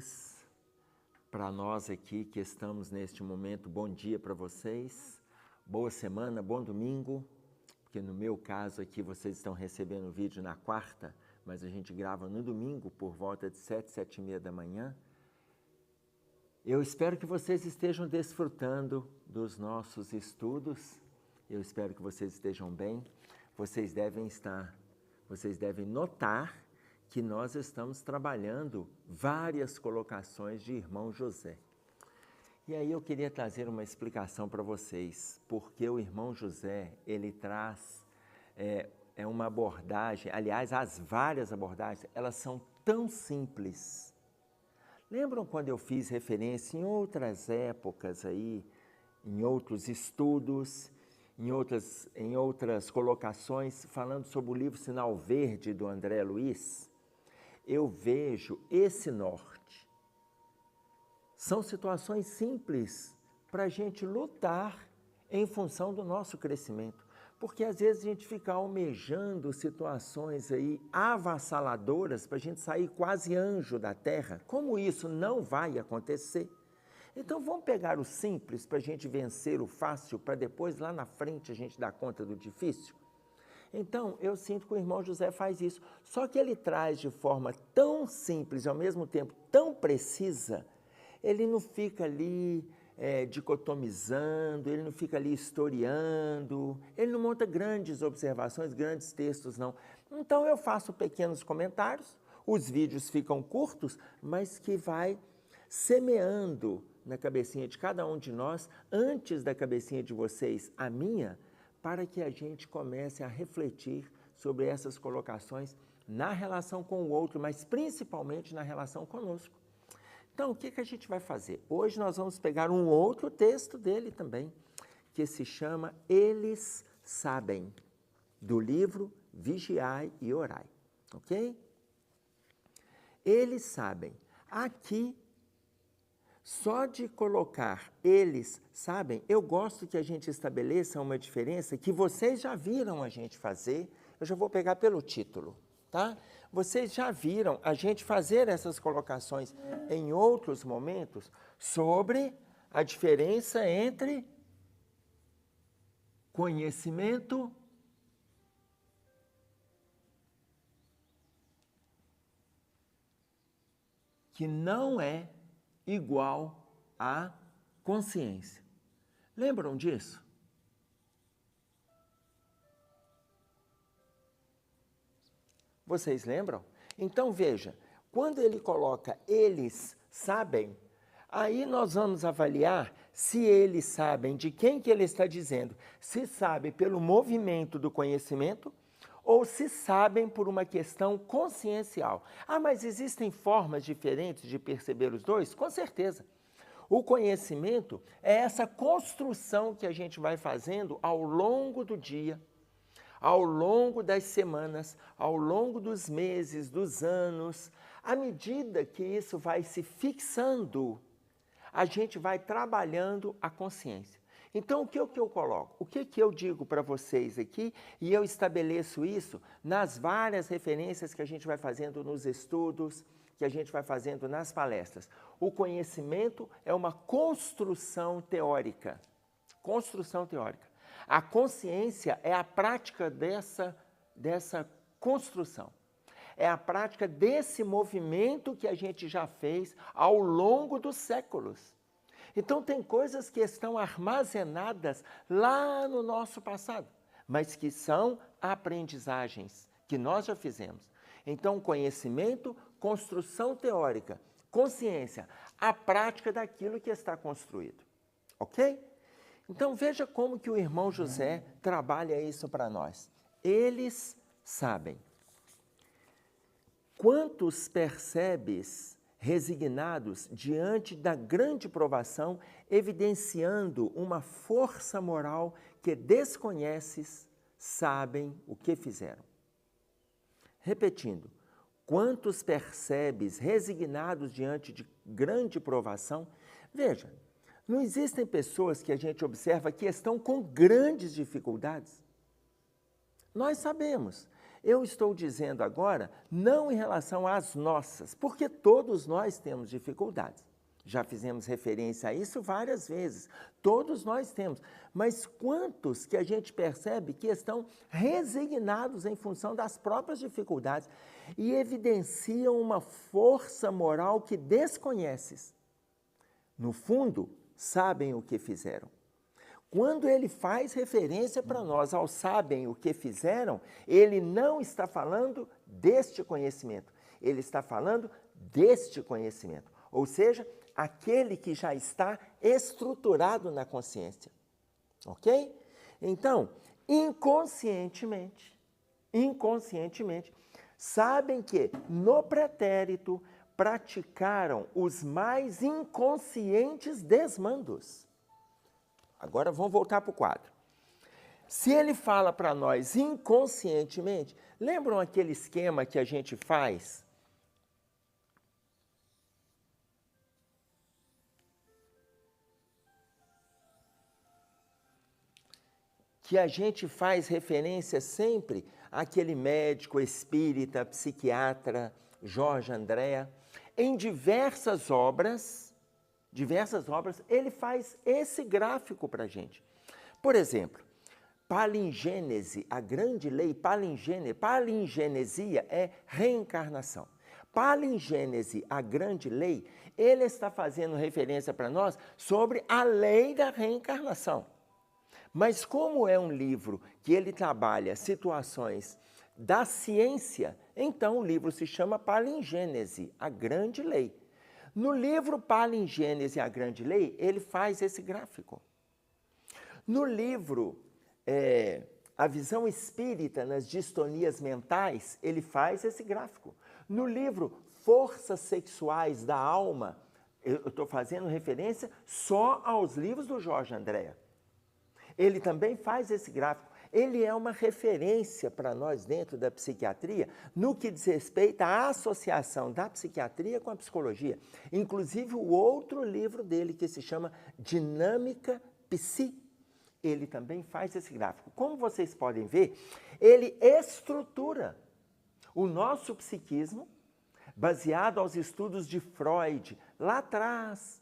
amigos, para nós aqui que estamos neste momento, bom dia para vocês, boa semana, bom domingo, porque no meu caso aqui vocês estão recebendo o vídeo na quarta, mas a gente grava no domingo por volta de 7, 7h30 da manhã. Eu espero que vocês estejam desfrutando dos nossos estudos, eu espero que vocês estejam bem, vocês devem notar que nós estamos trabalhando várias colocações de irmão José. E aí eu queria trazer uma explicação para vocês, porque o irmão José, ele traz uma abordagem, aliás, as várias abordagens, elas são tão simples. Lembram quando eu fiz referência em outras épocas aí, em outros estudos, em outras colocações, falando sobre o livro Sinal Verde do André Luiz? Eu vejo esse norte. São situações simples para a gente lutar em função do nosso crescimento. Porque às vezes a gente fica almejando situações aí avassaladoras para a gente sair quase anjo da terra. Como isso não vai acontecer? Então vamos pegar o simples para a gente vencer o fácil, para depois lá na frente a gente dar conta do difícil? Então, eu sinto que o irmão José faz isso, só que ele traz de forma tão simples e ao mesmo tempo tão precisa, ele não fica ali dicotomizando, ele não fica ali historiando, ele não monta grandes observações, grandes textos, não. Então, eu faço pequenos comentários, os vídeos ficam curtos, mas que vai semeando na cabecinha de cada um de nós, antes da cabecinha de vocês, a minha, para que a gente comece a refletir sobre essas colocações na relação com o outro, mas principalmente na relação conosco. Então, o que a gente vai fazer? Hoje nós vamos pegar um outro texto dele também, que se chama Eles Sabem, do livro Vigiai e Orai, ok? Eles sabem. Aqui, só de colocar eles sabem, eu gosto que a gente estabeleça uma diferença que vocês já viram a gente fazer, eu já vou pegar pelo título, tá? Vocês já viram a gente fazer essas colocações em outros momentos sobre a diferença entre conhecimento que não é igual à consciência. Lembram disso? Vocês lembram? Então veja, quando ele coloca eles sabem, aí nós vamos avaliar se eles sabem de quem que ele está dizendo, se sabe pelo movimento do conhecimento ou se sabem por uma questão consciencial. Ah, mas existem formas diferentes de perceber os dois? Com certeza. O conhecimento é essa construção que a gente vai fazendo ao longo do dia, ao longo das semanas, ao longo dos meses, dos anos. À medida que isso vai se fixando, a gente vai trabalhando a consciência. Então, o que eu coloco? O que eu digo para vocês aqui? E eu estabeleço isso nas várias referências que a gente vai fazendo nos estudos, que a gente vai fazendo nas palestras. O conhecimento é uma construção teórica. Construção teórica. A consciência é a prática dessa construção. É a prática desse movimento que a gente já fez ao longo dos séculos. Então, tem coisas que estão armazenadas lá no nosso passado, mas que são aprendizagens que nós já fizemos. Então, conhecimento, construção teórica, consciência, a prática daquilo que está construído. Ok? Então, veja como que o irmão José trabalha isso para nós. Eles sabem. Quantos percebes resignados diante da grande provação, evidenciando uma força moral que desconheces, sabem o que fizeram? Repetindo, quantos percebes resignados diante de grande provação? Veja, não existem pessoas que a gente observa que estão com grandes dificuldades? Nós sabemos. Eu estou dizendo agora, não em relação às nossas, porque todos nós temos dificuldades. Já fizemos referência a isso várias vezes. Todos nós temos. Mas quantos que a gente percebe que estão resignados em função das próprias dificuldades e evidenciam uma força moral que desconheces? No fundo, sabem o que fizeram. Quando ele faz referência para nós ao sabem o que fizeram, ele não está falando deste conhecimento, ele está falando deste conhecimento. Ou seja, aquele que já está estruturado na consciência. Ok? Então, inconscientemente, sabem que no pretérito praticaram os mais inconscientes desmandos. Agora vamos voltar para o quadro. Se ele fala para nós inconscientemente, lembram aquele esquema que a gente faz? Que a gente faz referência sempre àquele médico espírita, psiquiatra, Jorge Andréa. Em diversas obras, ele faz esse gráfico para a gente. Por exemplo, palingênese, a grande lei palingenesia é reencarnação. Palingênese, a grande lei, ele está fazendo referência para nós sobre a lei da reencarnação. Mas como é um livro que ele trabalha situações da ciência, então o livro se chama Palingênese, a grande lei. No livro Palingênese, a grande lei, ele faz esse gráfico. No livro A Visão Espírita nas Distonias Mentais, ele faz esse gráfico. No livro Forças Sexuais da Alma, eu estou fazendo referência só aos livros do Jorge Andréa. Ele também faz esse gráfico. Ele é uma referência para nós dentro da psiquiatria no que diz respeito à associação da psiquiatria com a psicologia. Inclusive o outro livro dele que se chama Dinâmica Psi, ele também faz esse gráfico. Como vocês podem ver, ele estrutura o nosso psiquismo baseado aos estudos de Freud, lá atrás,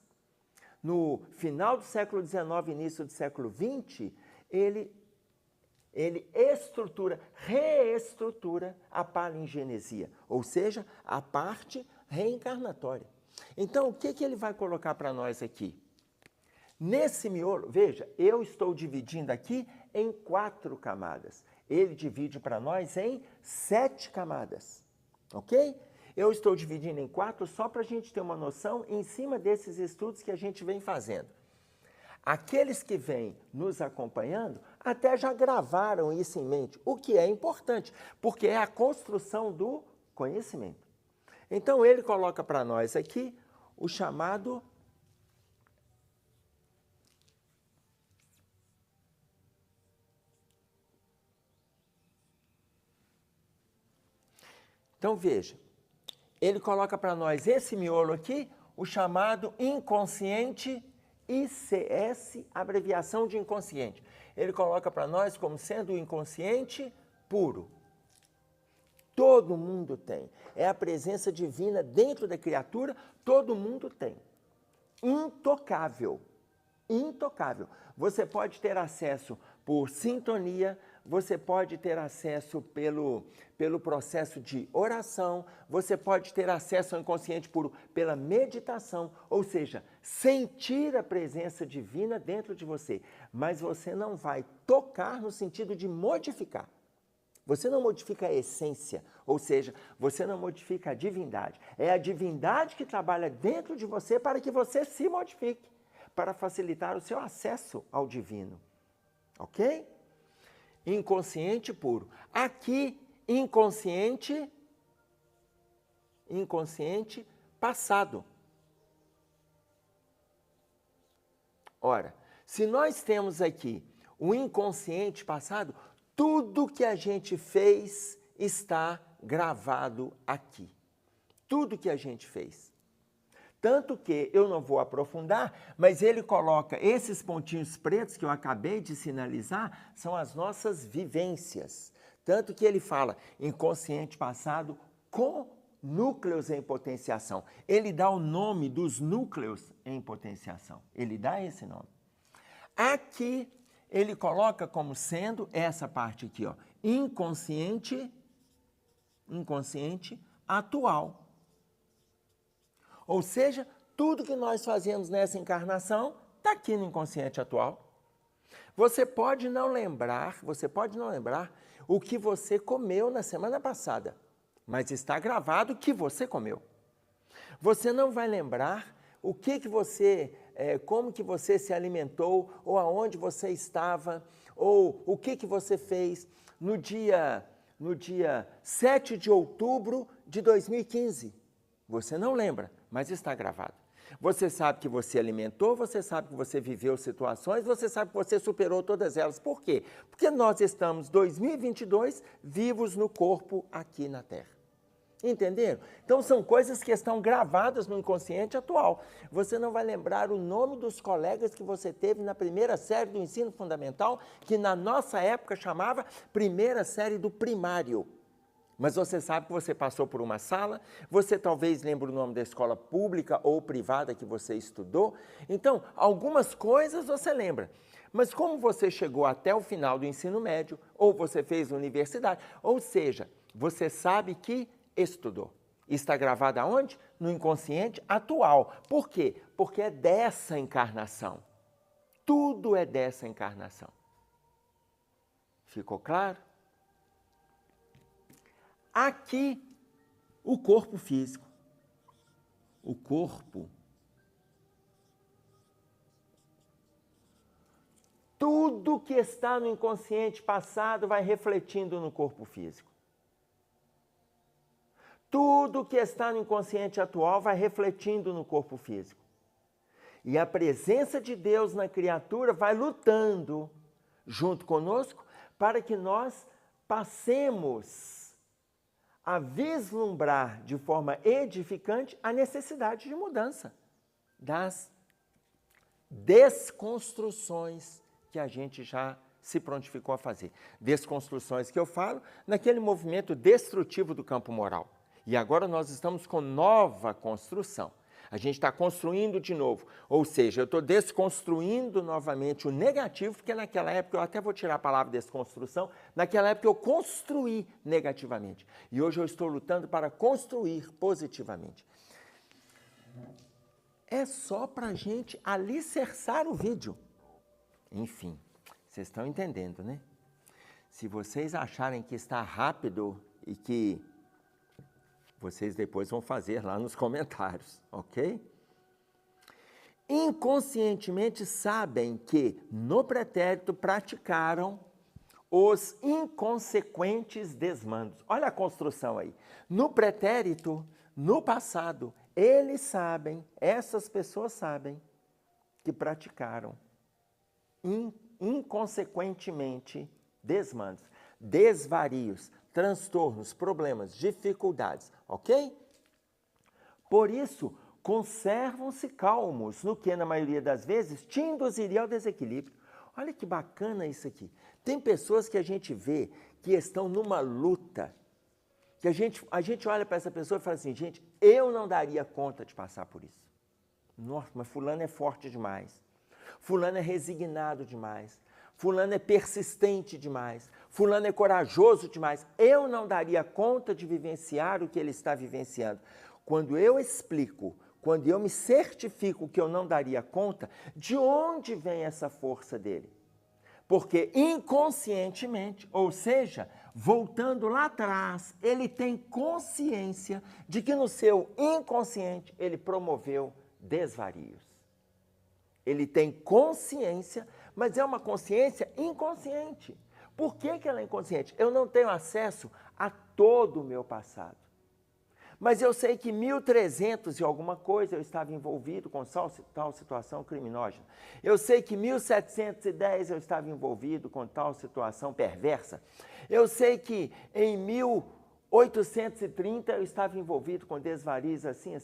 no final do século XIX, início do século XX, ele reestrutura a palingenesia, ou seja, a parte reencarnatória. Então, o que ele vai colocar para nós aqui? Nesse miolo, veja, eu estou dividindo aqui em 4 camadas. Ele divide para nós em 7 camadas, ok? Eu estou dividindo em 4 só para a gente ter uma noção em cima desses estudos que a gente vem fazendo. Aqueles que vêm nos acompanhando até já gravaram isso em mente, o que é importante, porque é a construção do conhecimento. Então, ele coloca para nós aqui o chamado Então, veja, ele coloca para nós esse miolo aqui, o chamado inconsciente ICS, abreviação de inconsciente. Ele coloca para nós como sendo o inconsciente puro. Todo mundo tem. É a presença divina dentro da criatura, todo mundo tem. Intocável. Intocável. Você pode ter acesso por sintonia, você pode ter acesso pelo processo de oração, você pode ter acesso ao inconsciente puro pela meditação, ou seja, sentir a presença divina dentro de você, mas você não vai tocar no sentido de modificar. Você não modifica a essência, ou seja, você não modifica a divindade. É a divindade que trabalha dentro de você para que você se modifique, para facilitar o seu acesso ao divino. Ok? Inconsciente puro. Aqui, inconsciente passado. Ora, se nós temos aqui o inconsciente passado, tudo que a gente fez está gravado aqui. Tudo que a gente fez. Tanto que eu não vou aprofundar, mas ele coloca esses pontinhos pretos que eu acabei de sinalizar, são as nossas vivências. Tanto que ele fala inconsciente passado com núcleos em potenciação. Ele dá o nome dos núcleos em potenciação. Ele dá esse nome. Aqui, ele coloca como sendo essa parte aqui, ó, inconsciente atual. Ou seja, tudo que nós fazemos nessa encarnação está aqui no inconsciente atual. Você pode não lembrar o que você comeu na semana passada, mas está gravado o que você comeu. Você não vai lembrar o que você, como que você se alimentou, ou aonde você estava, ou o que você fez no dia 7 de outubro de 2015. Você não lembra, mas está gravado. Você sabe que você alimentou, você sabe que você viveu situações, você sabe que você superou todas elas. Por quê? Porque nós estamos, 2022, vivos no corpo aqui na Terra. Entenderam? Então, são coisas que estão gravadas no inconsciente atual. Você não vai lembrar o nome dos colegas que você teve na primeira série do ensino fundamental, que na nossa época chamava primeira série do primário. Mas você sabe que você passou por uma sala, você talvez lembre o nome da escola pública ou privada que você estudou. Então, algumas coisas você lembra. Mas como você chegou até o final do ensino médio, ou você fez universidade, ou seja, você sabe que estudou. Está gravado aonde? No inconsciente atual. Por quê? Porque é dessa encarnação. Tudo é dessa encarnação. Ficou claro? Aqui, o corpo físico. O corpo. Tudo que está no inconsciente passado vai refletindo no corpo físico. Tudo que está no inconsciente atual vai refletindo no corpo físico. E a presença de Deus na criatura vai lutando junto conosco para que nós passemos a vislumbrar de forma edificante a necessidade de mudança das desconstruções que a gente já se prontificou a fazer. Desconstruções que eu falo naquele movimento destrutivo do campo moral. E agora nós estamos com nova construção. A gente está construindo de novo. Ou seja, eu estou desconstruindo novamente o negativo, porque naquela época, eu até vou tirar a palavra desconstrução, naquela época eu construí negativamente. E hoje eu estou lutando para construir positivamente. É só para a gente alicerçar o vídeo. Enfim, vocês estão entendendo, né? Se vocês acharem que está rápido e que vocês depois vão fazer lá nos comentários, ok? Inconscientemente sabem que no pretérito praticaram os inconsequentes desmandos. Olha a construção aí. No pretérito, no passado, eles sabem, essas pessoas sabem que praticaram inconsequentemente desmandos, desvarios, transtornos, problemas, dificuldades, ok? Por isso, conservam-se calmos, no que, na maioria das vezes, te induziria ao desequilíbrio. Olha que bacana isso aqui. Tem pessoas que a gente vê que estão numa luta, que a gente olha para essa pessoa e fala assim, gente, eu não daria conta de passar por isso. Nossa, mas fulano é forte demais. Fulano é resignado demais. Fulano é persistente demais. Fulano é corajoso demais. Eu não daria conta de vivenciar o que ele está vivenciando. Quando eu explico, quando eu me certifico que eu não daria conta, de onde vem essa força dele? Porque inconscientemente, ou seja, voltando lá atrás, ele tem consciência de que no seu inconsciente ele promoveu desvarios. Ele tem consciência, mas é uma consciência inconsciente. Por que ela é inconsciente? Eu não tenho acesso a todo o meu passado. Mas eu sei que 1300 e alguma coisa eu estava envolvido com tal situação criminógena. Eu sei que 1710 eu estava envolvido com tal situação perversa. Eu sei que em 1830 eu estava envolvido com desvarios assim.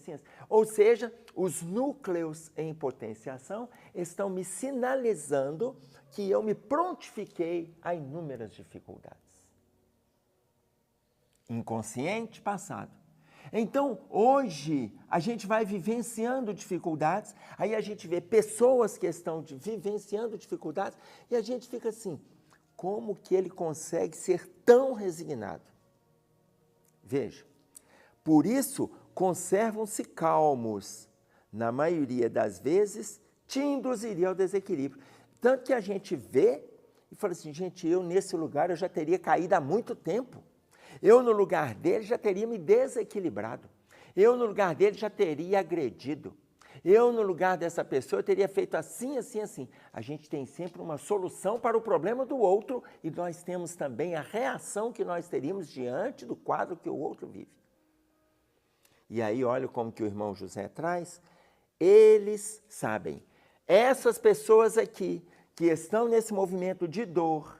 Ou seja, os núcleos em potenciação estão me sinalizando que eu me prontifiquei a inúmeras dificuldades. inconsciente passado. Então, hoje, a gente vai vivenciando dificuldades, aí a gente vê pessoas que estão vivenciando dificuldades, e a gente fica assim, como que ele consegue ser tão resignado? Veja, por isso, conservam-se calmos, na maioria das vezes, te induziria ao desequilíbrio. Tanto que a gente vê e fala assim, gente, eu nesse lugar eu já teria caído há muito tempo. Eu no lugar dele já teria me desequilibrado. Eu no lugar dele já teria agredido. Eu no lugar dessa pessoa eu teria feito assim, assim, assim. A gente tem sempre uma solução para o problema do outro e nós temos também a reação que nós teríamos diante do quadro que o outro vive. E aí olha como que o irmão José traz. Eles sabem. Essas pessoas aqui que estão nesse movimento de dor,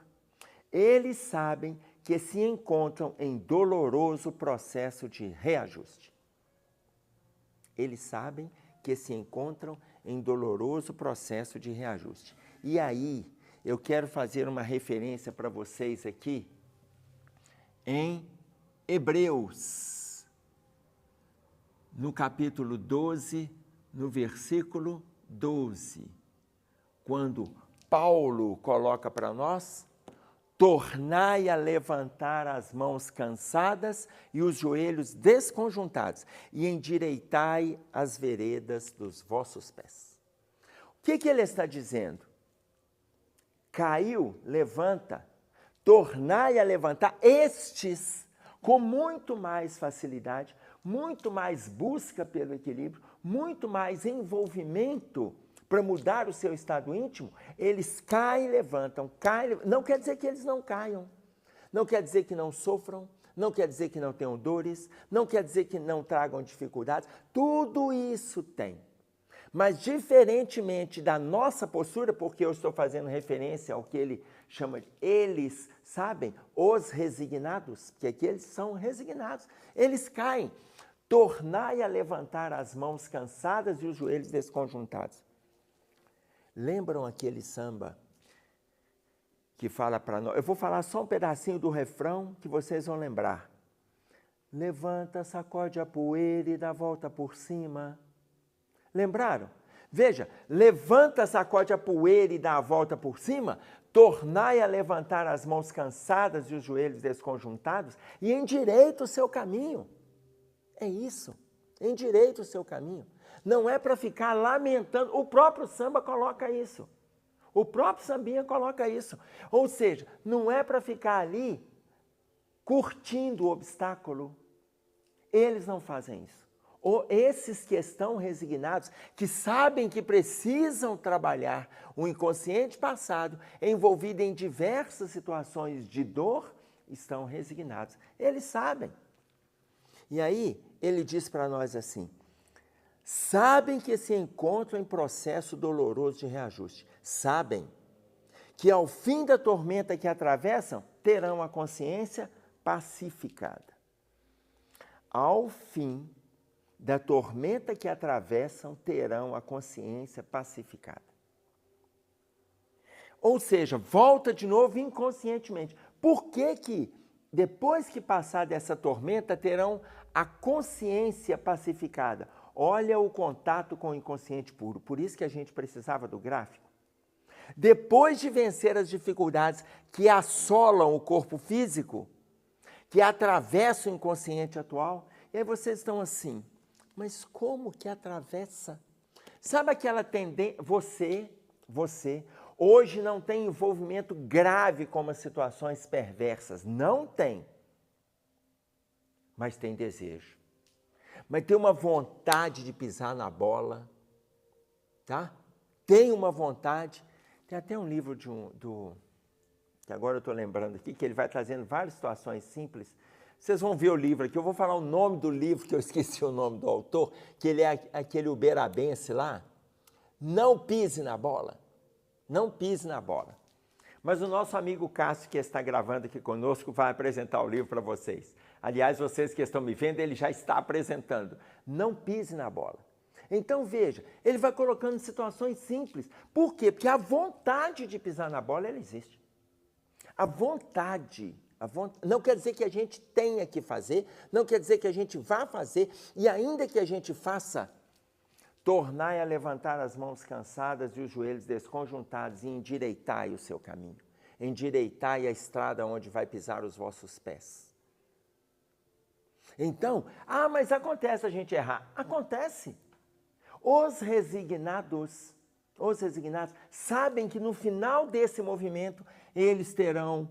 eles sabem que se encontram em doloroso processo de reajuste. Eles sabem que se encontram em doloroso processo de reajuste. E aí, eu quero fazer uma referência para vocês aqui em Hebreus, no capítulo 12, no versículo 12, quando Paulo coloca para nós, tornai a levantar as mãos cansadas e os joelhos desconjuntados, e endireitai as veredas dos vossos pés. O que ele está dizendo? Caiu, levanta, tornai a levantar estes com muito mais facilidade, muito mais busca pelo equilíbrio, muito mais envolvimento para mudar o seu estado íntimo, eles caem e levantam, não quer dizer que eles não caiam, não quer dizer que não sofram, não quer dizer que não tenham dores, não quer dizer que não tragam dificuldades, tudo isso tem. Mas diferentemente da nossa postura, porque eu estou fazendo referência ao que ele chama de eles, sabem, os resignados, que aqui eles são resignados, eles caem, tornai a levantar as mãos cansadas e os joelhos desconjuntados. Lembram aquele samba que fala para nós? Eu vou falar só um pedacinho do refrão que vocês vão lembrar. Levanta, sacode a poeira e dá a volta por cima. Lembraram? Veja, levanta, sacode a poeira e dá a volta por cima, tornai a levantar as mãos cansadas e os joelhos desconjuntados e endireita o seu caminho. É isso, endireita o seu caminho. Não é para ficar lamentando, o próprio samba coloca isso. O próprio sambinha coloca isso. Ou seja, não é para ficar ali curtindo o obstáculo. Eles não fazem isso. Ou esses que estão resignados, que sabem que precisam trabalhar o inconsciente passado, envolvido em diversas situações de dor, estão resignados. Eles sabem. E aí, ele diz para nós assim, sabem que se encontram em processo doloroso de reajuste. Sabem que ao fim da tormenta que atravessam, terão a consciência pacificada. Ao fim da tormenta que atravessam, terão a consciência pacificada. Ou seja, volta de novo inconscientemente. Por que depois que passar dessa tormenta, terão a consciência pacificada? Olha o contato com o inconsciente puro. Por isso que a gente precisava do gráfico. Depois de vencer as dificuldades que assolam o corpo físico, que atravessam o inconsciente atual, e aí vocês estão assim, mas como que atravessa? Sabe aquela tendência, você, hoje não tem envolvimento grave com as situações perversas, não tem, mas tem desejo. Mas tem uma vontade de pisar na bola, tá? Tem uma vontade. Tem até um livro que agora eu estou lembrando aqui, que ele vai trazendo várias situações simples. Vocês vão ver o livro aqui, eu vou falar o nome do livro, que eu esqueci o nome do autor, que ele é aquele uberabense lá. Não pise na bola. Não pise na bola. Mas o nosso amigo Cássio, que está gravando aqui conosco, vai apresentar o livro para vocês. Aliás, vocês que estão me vendo, ele já está apresentando. Não pise na bola. Então, veja, ele vai colocando situações simples. Por quê? Porque a vontade de pisar na bola, ela existe. A vontade Não quer dizer que a gente tenha que fazer, não quer dizer que a gente vá fazer, e ainda que a gente faça, tornai a levantar as mãos cansadas e os joelhos desconjuntados e endireitai o seu caminho. Endireitai a estrada onde vai pisar os vossos pés. Então, mas acontece a gente errar. Acontece. Os resignados sabem que no final desse movimento eles terão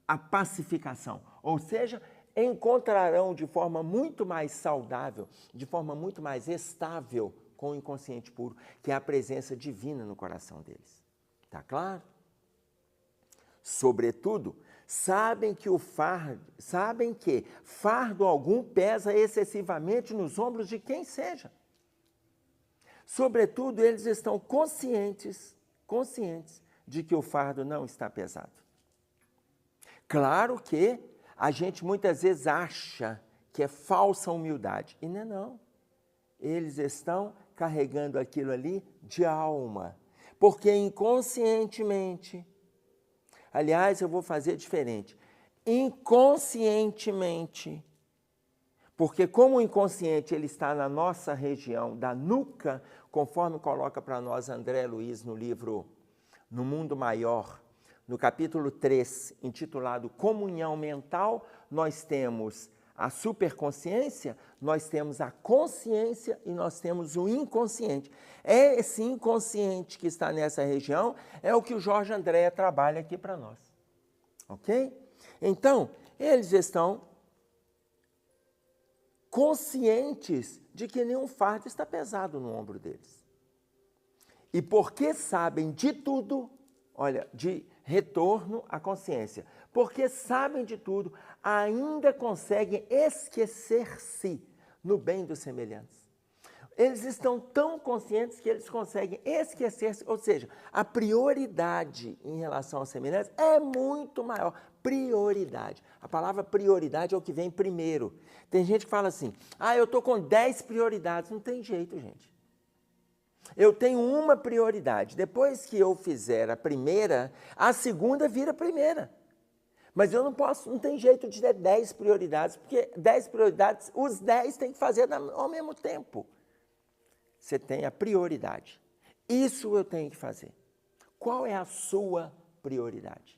a pacificação, ou seja, encontrarão de forma muito mais saudável, de forma muito mais estável com o inconsciente puro, que é a presença divina no coração deles. Tá claro? Sobretudo, sabem que fardo algum pesa excessivamente nos ombros de quem seja. Sobretudo, eles estão conscientes de que o fardo não está pesado. Claro que a gente muitas vezes acha que é falsa humildade, e não é não. Eles estão carregando aquilo ali de alma, porque inconscientemente, aliás, eu vou fazer diferente, inconscientemente, porque como o inconsciente ele está na nossa região da nuca, conforme coloca para nós André Luiz no livro No Mundo Maior, no capítulo 3, intitulado Comunhão Mental, nós temos a superconsciência, nós temos a consciência e nós temos o inconsciente. Esse inconsciente que está nessa região é o que o Jorge André trabalha aqui para nós. Ok? Então, eles estão conscientes de que nenhum fardo está pesado no ombro deles. E porque sabem de tudo, olha, de retorno à consciência, porque sabem de tudo, ainda conseguem esquecer-se no bem dos semelhantes. Eles estão tão conscientes que eles conseguem esquecer-se, ou seja, a prioridade em relação aos semelhantes é muito maior. Prioridade. A palavra prioridade é o que vem primeiro. Tem gente que fala assim, eu estou com 10 prioridades. Não tem jeito, gente. Eu tenho uma prioridade. Depois que eu fizer a primeira, a segunda vira a primeira. Mas eu não tem jeito de ter 10 prioridades, porque 10 prioridades, os 10 têm que fazer ao mesmo tempo. Você tem a prioridade. Isso eu tenho que fazer. Qual é a sua prioridade?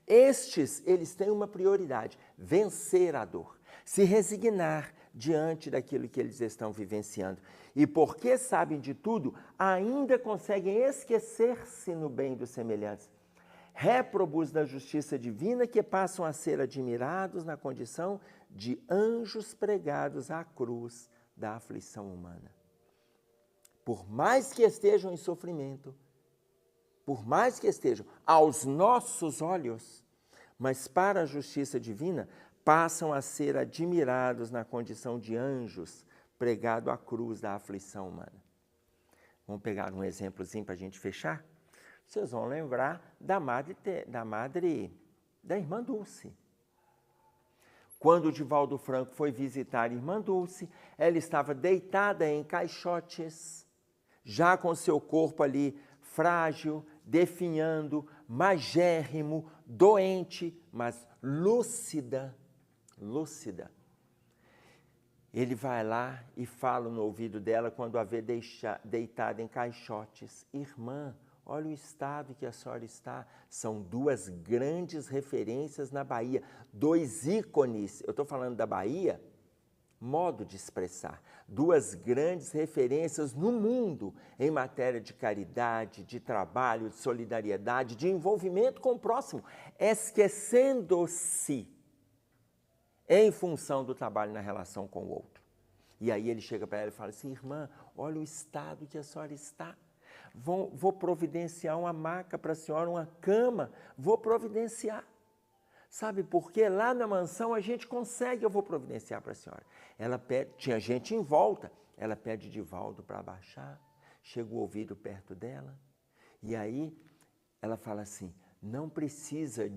Eles têm uma prioridade, vencer a dor, se resignar diante daquilo que eles estão vivenciando. E porque sabem de tudo, ainda conseguem esquecer-se no bem dos semelhantes. Réprobos da justiça divina que passam a ser admirados na condição de anjos pregados à cruz da aflição humana. Por mais que estejam em sofrimento, por mais que estejam aos nossos olhos, mas para a justiça divina, passam a ser admirados na condição de anjos pregados à cruz da aflição humana. Vamos pegar um exemplozinho para a gente fechar? Vocês vão lembrar da irmã Dulce. Quando o Divaldo Franco foi visitar a irmã Dulce, ela estava deitada em caixotes, já com seu corpo ali frágil, definhando, magérrimo, doente, mas lúcida. Ele vai lá e fala no ouvido dela quando a vê deitada em caixotes. Irmã, olha o estado que a senhora está. São duas grandes referências na Bahia, dois ícones. Eu estou falando da Bahia, modo de expressar. Duas grandes referências no mundo em matéria de caridade, de trabalho, de solidariedade, de envolvimento com o próximo, esquecendo-se em função do trabalho na relação com o outro. E aí ele chega para ela e fala assim, irmã, olha o estado que a senhora está. Vou providenciar uma maca para a senhora, uma cama, vou providenciar. Sabe por quê? Lá na mansão a gente consegue, eu vou providenciar para a senhora. Ela pede, tinha gente em volta, ela pede Divaldo para abaixar, chega o ouvido perto dela, e aí ela fala assim, não precisa,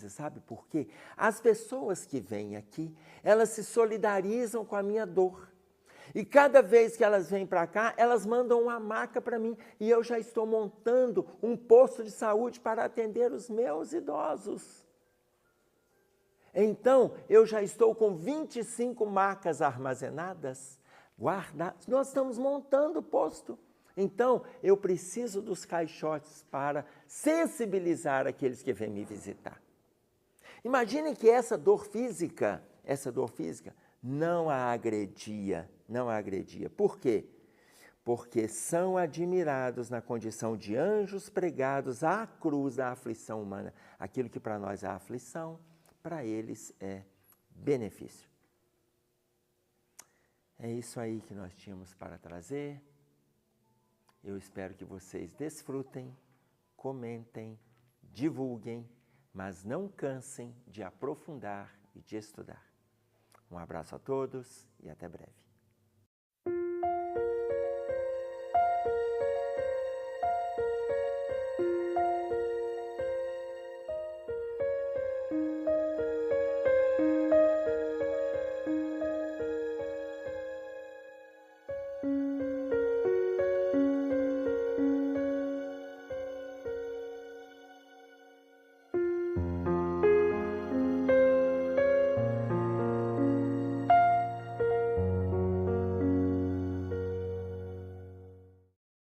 sabe por quê? As pessoas que vêm aqui, elas se solidarizam com a minha dor. E cada vez que elas vêm para cá, elas mandam uma maca para mim. E eu já estou montando um posto de saúde para atender os meus idosos. Então, eu já estou com 25 macas armazenadas, guardadas. Nós estamos montando o posto. Então, eu preciso dos caixotes para sensibilizar aqueles que vêm me visitar. Imaginem que essa dor física não a agredia. Por quê? Porque são admirados na condição de anjos pregados à cruz da aflição humana. Aquilo que para nós é aflição, para eles é benefício. É isso aí que nós tínhamos para trazer. Eu espero que vocês desfrutem, comentem, divulguem, mas não cansem de aprofundar e de estudar. Um abraço a todos e até breve.